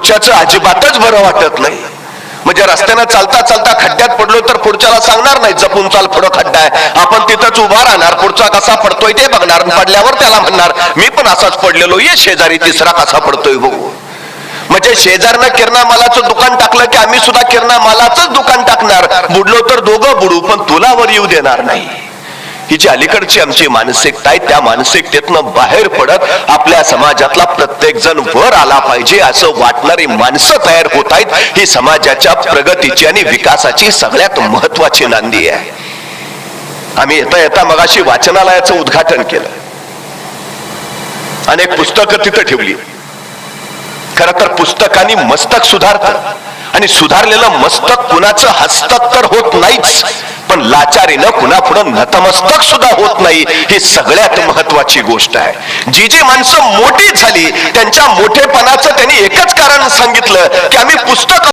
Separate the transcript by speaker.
Speaker 1: पुढच्याचं अजिबातच बरं वाटत नाही. म्हणजे रस्त्यानं चालता चालता खड्ड्यात पडलो तर पुढच्याला सांगणार नाही जपून चाल, पुढं खड्डा आहे. आपण तिथंच उभा राहणार, पुढचा कसा पडतोय ते बघणार, पडल्यावर त्याला म्हणणार मी पण असाच पडलेलो, ये शेजारी तिसरा कसा पडतोय बघू. म्हणजे शेजारनं किरणा मालाचं दुकान टाकलं की आम्ही सुद्धा किरणा मालाचंच दुकान टाकणार, बुडलो तर दोघं बुडू पण तुला वर येऊ देणार नाही. ही जी अलीकडची आमची मानसिकता आहे, त्या मानसिकतेतनं बाहेर पडत आपल्या समाजातला प्रत्येक जण वर आला पाहिजे असं वाटणारी माणसं तयार होत आहेत. ही समाजाच्या प्रगतीची आणि विकासाची सगळ्यात महत्वाची नांदी आहे. आम्ही येता येता मगाशी वाचनालयाचं उद्घाटन केलं, अनेक पुस्तकं तिथं ठेवली. खर तर पुस्तकांनी मस्तक सुधारतं आणि सुधारलेलं मस्तक कुणाचं हस्तक तर होत नाहीच, पण लाचारीनं कुणापुढं नतमस्तक सुद्धा होत नाही. ही सगळ्यात महत्वाची गोष्ट आहे. जी जी माणसं मोठी झाली त्यांच्या मोठेपणाचं त्यांनी एकच कारण सांगितलं की आम्ही पुस्तक